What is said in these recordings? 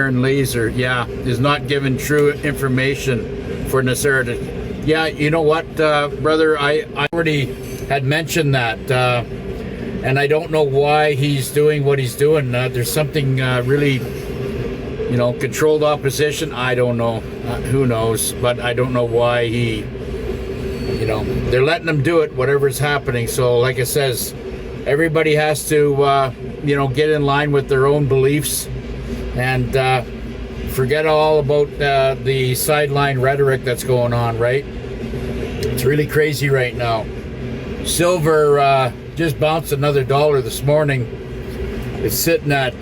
Aaron Laser, yeah, is not given true information for Nasser to, yeah, you know what, brother, I already had mentioned that, and I don't know why he's doing what he's doing. There's something really, you know, controlled opposition. I don't know. Who knows? But I don't know why he, you know, they're letting him do it, whatever's happening. So like it says, everybody has to, you know, get in line with their own beliefs and forget all about the sideline rhetoric that's going on, right? It's really crazy right now. Silver just bounced another dollar this morning. It's sitting at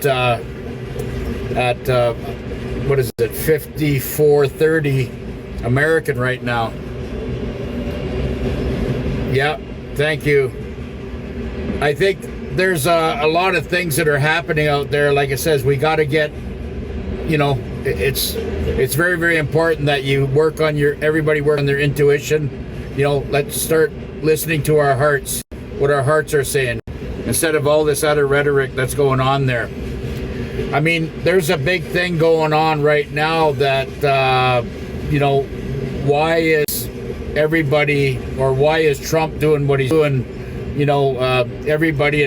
what is it, 54.30 American right now. Yeah, thank you. I think there's a lot of things that are happening out there. Like it says, we got to get, you know, it's very, very important that you everybody work on their intuition. You know, let's start listening to our hearts, what our hearts are saying, instead of all this other rhetoric that's going on there. I mean, there's a big thing going on right now that, you know, why is everybody, or why is Trump doing what he's doing? You know, everybody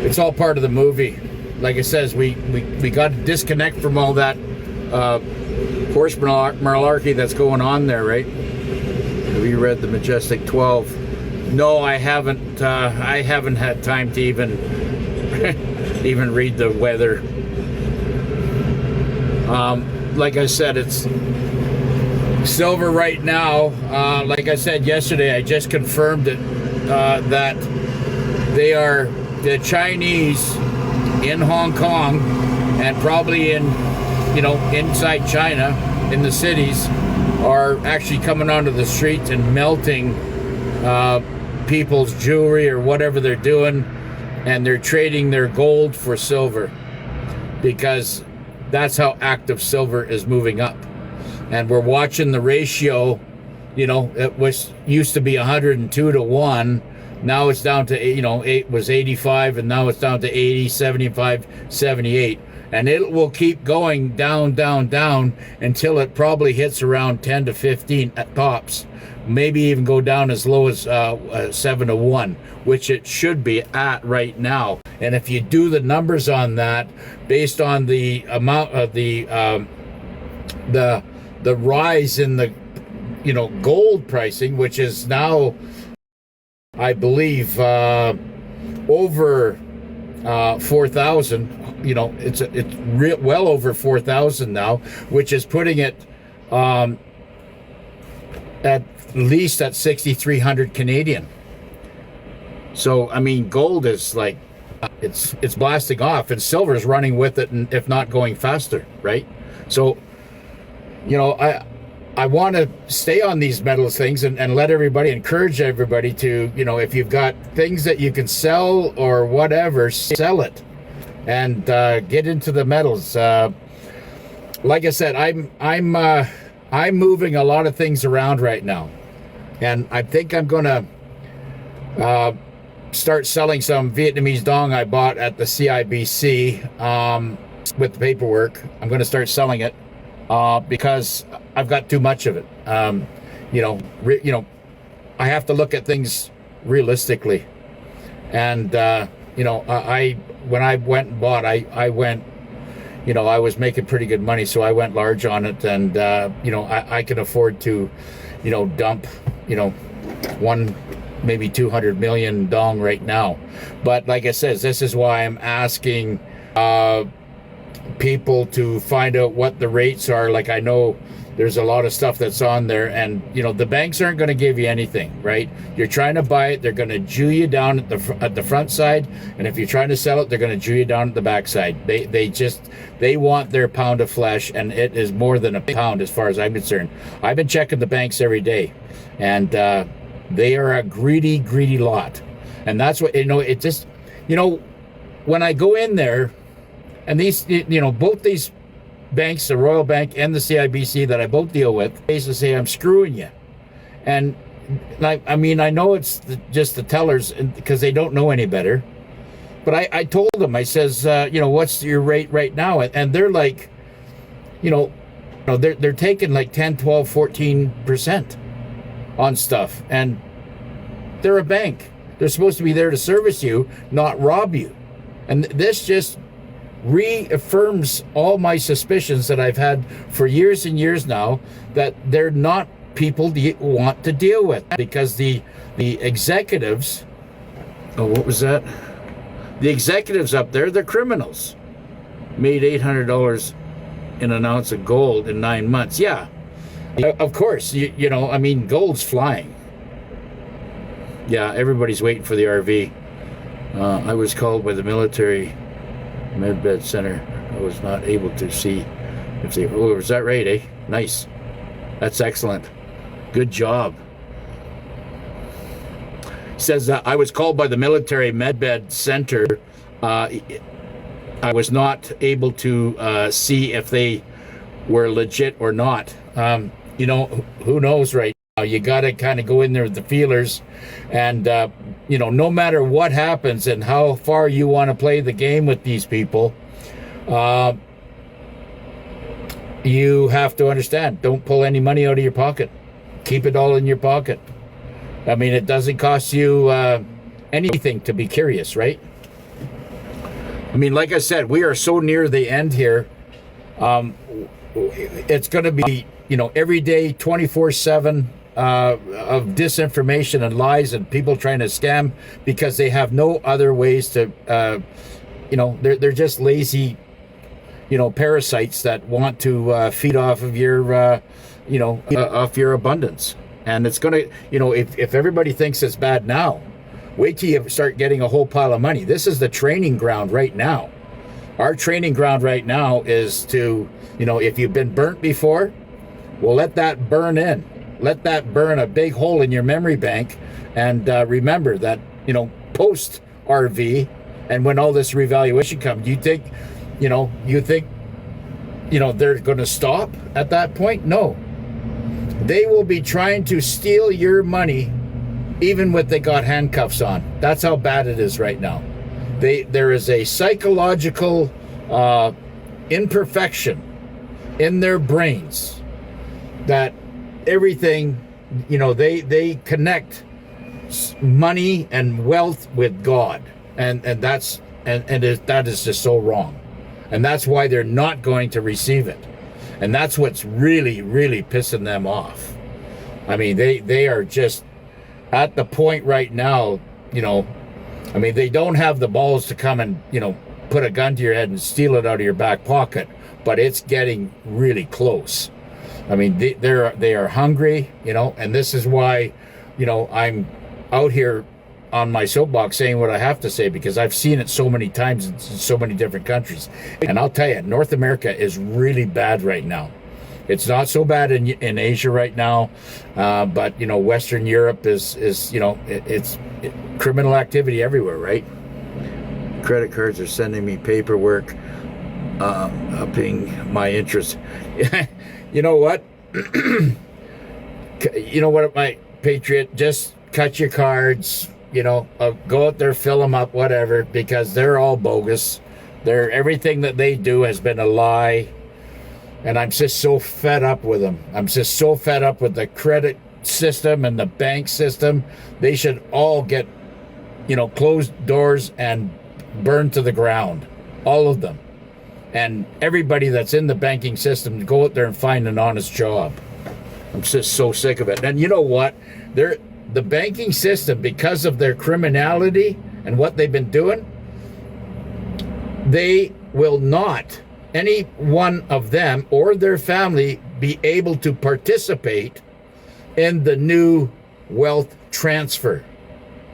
it's all part of the movie. Like it says, we got to disconnect from all that horse malarkey that's going on there, right? Have you read The Majestic 12? No, I haven't. I haven't had time to even even read the weather. Like I said, it's silver right now. Like I said yesterday, I just confirmed it that they are the Chinese in Hong Kong and probably in, you know, inside China in the cities are actually coming onto the streets and melting people's jewelry or whatever they're doing, and they're trading their gold for silver because that's how active silver is moving up. And we're watching the ratio, you know, it used to be 102 to 1. Now it's down to, you know, it was 85, and now it's down to 80, 75, 78. And it will keep going down, down, down until it probably hits around 10 to 15 at tops. Maybe even go down as low as 7 to 1, which it should be at right now. And if you do the numbers on that, based on the amount of the rise in the, you know, gold pricing, which is now, I believe, over 4,000. You know, it's well over 4,000 now, which is putting it at least at 6,300 Canadian. So I mean, gold is like it's blasting off, and silver is running with it, and if not going faster, right? So, you know, I want to stay on these metals things and let everybody, encourage everybody to, you know, if you've got things that you can sell or whatever, sell it and get into the metals. Like I said, I'm moving a lot of things around right now, and I think I'm gonna start selling some Vietnamese dong I bought at the CIBC with the paperwork. I'm gonna start selling it because I've got too much of it. You know, I have to look at things realistically, and you know, when I went and bought, I went, you know, I was making pretty good money, so I went large on it, and you know, I can afford to, you know, dump, you know, maybe 200 million dong right now. But like I said, this is why I'm asking people to find out what the rates are. Like, I know there's a lot of stuff that's on there, and you know, the banks aren't going to give you anything, right? You're trying to buy it, they're going to Jew you down at the front side, and if you're trying to sell it, they're going to Jew you down at the back side. They want their pound of flesh, and it is more than a pound as far as I'm concerned. I've been checking the banks every day, and they are a greedy lot. And that's what, you know, it just, you know, when I go in there, and these, you know, both these banks, the Royal Bank and the CIBC that I both deal with, basically say, I'm screwing you. And like, I mean, I know it's just the tellers, because they don't know any better. But I told them, I says, what's your rate right now? And they're like, they're taking like 10, 12, 14% on stuff. And they're a bank. They're supposed to be there to service you, not rob you. And this just reaffirms all my suspicions that I've had for years and years now, that they're not people you want to deal with, because the executives, what was that? The executives up there, they're criminals. Made $800 in an ounce of gold in 9 months. Yeah, of course, gold's flying. Yeah, everybody's waiting for the RV. I was called by the military medbed center. I was not able to see if they... Oh, is that right, eh? Nice. That's excellent. Good job. Says, I was called by the military medbed center. I was not able to see if they were legit or not. Who knows right now? You got to kind of go in there with the feelers. And, no matter what happens and how far you want to play the game with these people, you have to understand, don't pull any money out of your pocket. Keep it all in your pocket. I mean, it doesn't cost you anything to be curious, right? I mean, like I said, we are so near the end here. It's going to be, every day, 24/7 of disinformation and lies and people trying to scam because they have no other ways to, they're just lazy, parasites that want to feed off of your, off your abundance. And it's going to, if everybody thinks it's bad now, wait till you start getting a whole pile of money. This is the training ground right now. Our training ground right now is to, if you've been burnt before, well, let that burn in. Let that burn a big hole in your memory bank. And remember that, post RV and when all this revaluation comes, you think they're going to stop at that point? No. They will be trying to steal your money even when they got handcuffs on. That's how bad it is right now. There is a psychological imperfection in their brains that everything, they connect money and wealth with God, and that is just so wrong, and that's why they're not going to receive it, and that's what's really, really pissing them off. I mean, they are just at the point right now, they don't have the balls to come and, put a gun to your head and steal it out of your back pocket, but it's getting really close. I mean, they are hungry, and this is why, I'm out here on my soapbox saying what I have to say, because I've seen it so many times in so many different countries. And I'll tell you, North America is really bad right now. It's not so bad in Asia right now, but Western Europe is it's criminal activity everywhere, right? Credit cards are sending me paperwork, upping my interest. You know what? My patriot, just cut your cards. Go out there, fill them up, whatever, because they're all bogus. Everything that they do has been a lie. And I'm just so fed up with them. I'm just so fed up with the credit system and the bank system. They should all get, closed doors and burned to the ground. All of them. And everybody that's in the banking system, go out there and find an honest job. I'm just so sick of it. And you know what? The banking system, because of their criminality and what they've been doing, they will not, any one of them or their family, be able to participate in the new wealth transfer.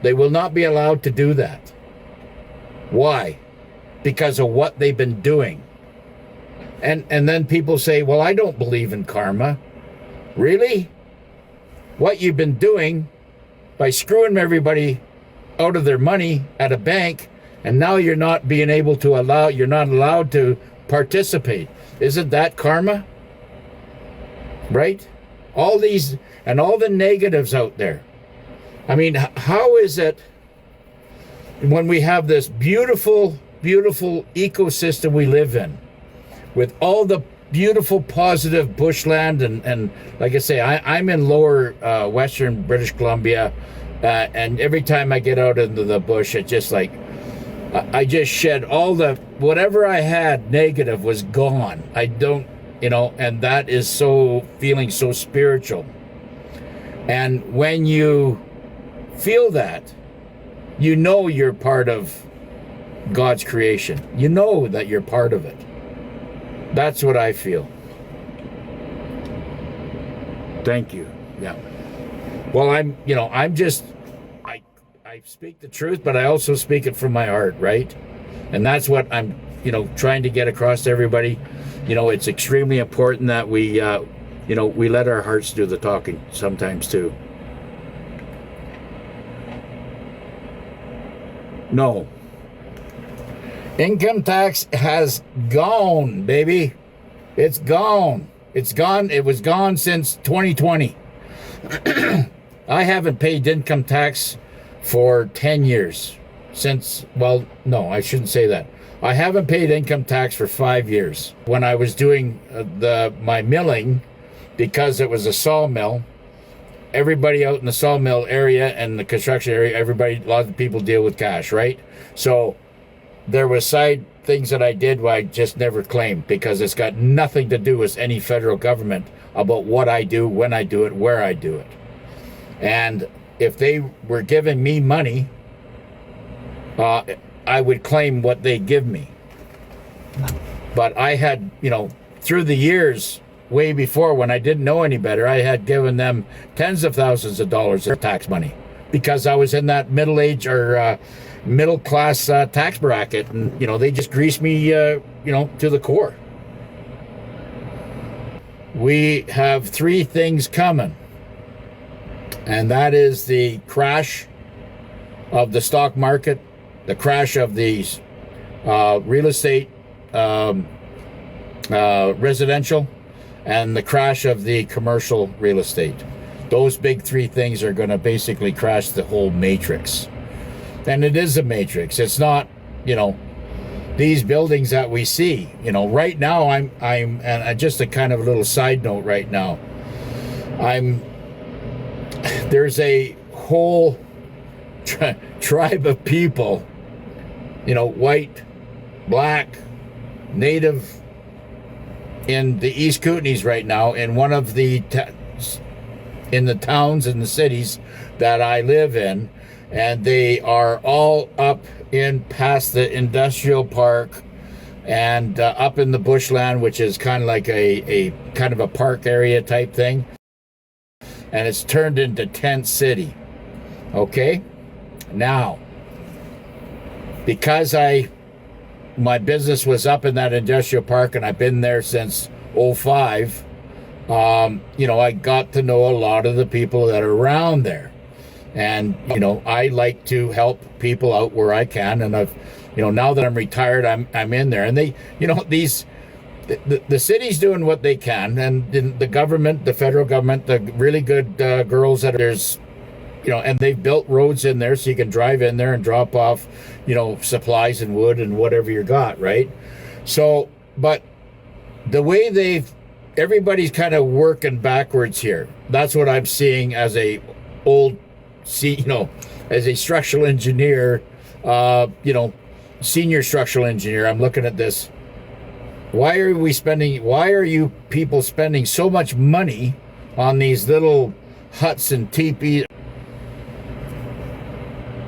They will not be allowed to do that. Why? Because of what they've been doing. And then people say, well, I don't believe in karma. Really? What you've been doing by screwing everybody out of their money at a bank, and now you're not allowed to participate. Isn't that karma? Right? All these and all the negatives out there. I mean, how is it when we have this beautiful, beautiful ecosystem we live in, with all the beautiful, positive bushland, and like I say, I'm in lower western British Columbia, and every time I get out into the bush, it just like, I just shed all the, whatever I had negative was gone. I don't, and that is feeling so spiritual. And when you feel that, you're part of God's creation. You know that you're part of it. That's what I feel. Thank you. Yeah. Well, I speak the truth, but I also speak it from my heart, right? And that's what I'm, trying to get across to everybody. It's extremely important that we, we let our hearts do the talking sometimes too. No. Income tax has gone, baby. It's gone. It's gone. It was gone since 2020. I haven't paid income tax for 10 years. No, I shouldn't say that. I haven't paid income tax for 5 years. When I was doing my milling, because it was a sawmill, everybody out in the sawmill area and the construction area, a lot of people deal with cash, right? So there was side things that I did where I just never claimed, because it's got nothing to do with any federal government about what I do, when I do it, where I do it. And if they were giving me money, I would claim what they give me. But I had, through the years, way before, when I didn't know any better, I had given them tens of thousands of dollars of tax money, because I was in that middle age or middle class tax bracket, and they just greased me to the core. We have three things coming, and that is the crash of the stock market, the crash of the real estate, residential, and the crash of the commercial real estate. Those big three things are going to basically crash the whole matrix. And it is a matrix. It's not, these buildings that we see. Right now, and just a kind of a little side note right now, there's a whole tribe of people, white, black, native, in the East Kootenays right now, in one of the in the towns and the cities that I live in, and they are all up in past the industrial park and up in the bushland, which is kind of like a kind of a park area type thing, and it's turned into tent city. Okay, now because my business was up in that industrial park, and I've been there since 2005. I got to know a lot of the people that are around there, and I like to help people out where I can. And I've, now that I'm retired, I'm in there, and they, the city's doing what they can, and the government, the federal government, the really good girls that there's. And they've built roads in there so you can drive in there and drop off, supplies and wood and whatever you got, right? So, but the way everybody's kind of working backwards here. That's what I'm seeing as as a structural engineer, senior structural engineer. I'm looking at this. Why are you people spending so much money on these little huts and teepees?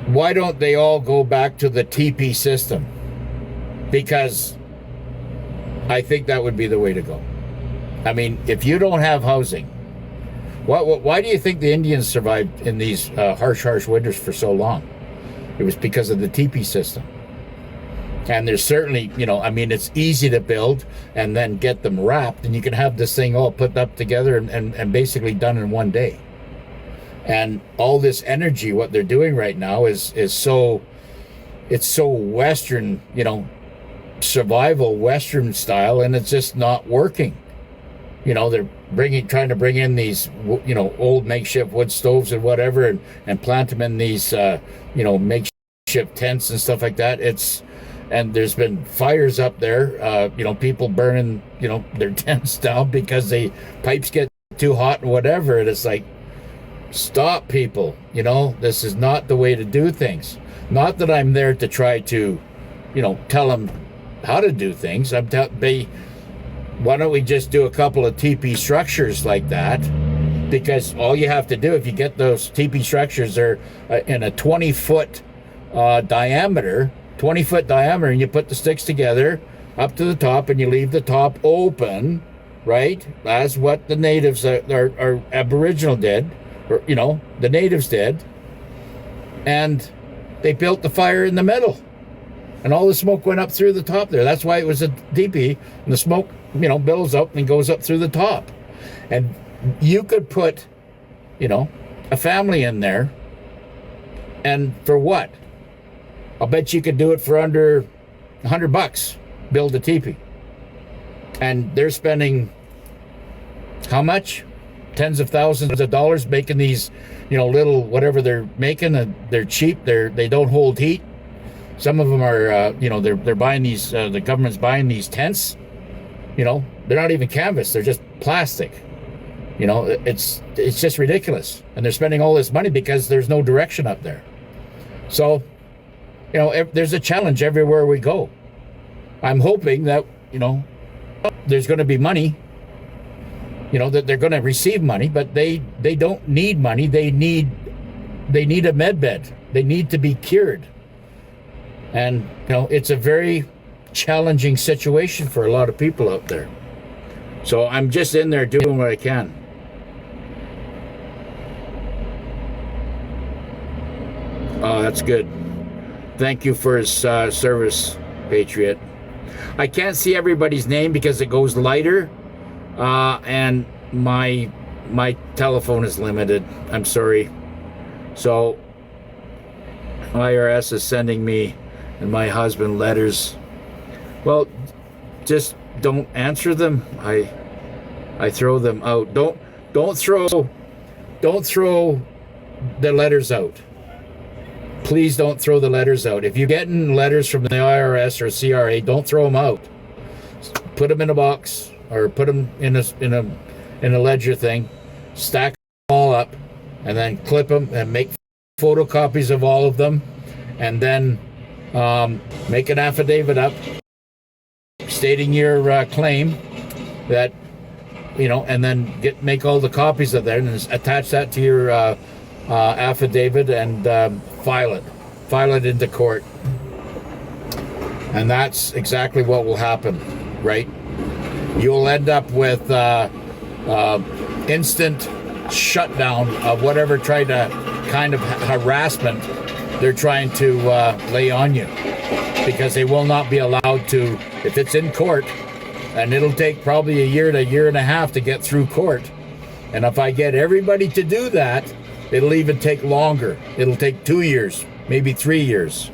Why don't they all go back to the teepee system? Because I think that would be the way to go. I mean, if you don't have housing, why do you think the Indians survived in these harsh winters for so long? It was because of the teepee system. And there's certainly, it's easy to build and then get them wrapped, and you can have this thing all put up together and basically done in one day. And all this energy, what they're doing right now is so Western, survival Western style, and it's just not working. They're trying to bring in these, old makeshift wood stoves and whatever, and plant them in these, makeshift makeshift tents and stuff like that. And there's been fires up there, people burning, their tents down because the pipes get too hot and whatever. And it's like, stop, people. This is not the way to do things. Not that I'm there to try to, tell them how to do things. Why don't we just do a couple of teepee structures like that? Because all you have to do, if you get those teepee structures, they're in a 20-foot diameter, and you put the sticks together up to the top, and you leave the top open, right? That's what the natives, our Aboriginal did, or, the natives did. And they built the fire in the middle. And all the smoke went up through the top there. That's why it was a teepee, and the smoke, billows up and goes up through the top. And you could put, a family in there, and for what? I'll bet you could do it for under $100, build a teepee. And they're spending how much? Tens of thousands of dollars making these, little whatever they're making. They're cheap. They don't hold heat. Some of them are, they're buying these. The government's buying these tents. They're not even canvas. They're just plastic. It's just ridiculous. And they're spending all this money because there's no direction up there. So, there's a challenge everywhere we go. I'm hoping that, there's going to be money, that they're going to receive money, but they don't need money. They need a med bed. They need to be cured. And, it's a very challenging situation for a lot of people out there. So I'm just in there doing what I can. Oh, that's good. Thank you for his service, Patriot. I can't see everybody's name because it goes lighter, and my telephone is limited. I'm sorry. So IRS is sending me and my husband letters. Well, just don't answer them. I throw them out. Don't throw the letters out. Please don't throw the letters out. If you're getting letters from the IRS or CRA, don't throw them out. Put them in a box or put them in a ledger thing. Stack them all up, and then clip them and make photocopies of all of them, and then make an affidavit up stating your claim that and then make all the copies of that and attach that to your affidavit and file it into court. And that's exactly what will happen, right? You'll end up with instant shutdown of whatever kind of harassment they're trying to lay on you, because they will not be allowed to, if it's in court, and it'll take probably a year to a year and a half to get through court. And if I get everybody to do that, it'll even take longer. It'll take 2 years, maybe 3 years.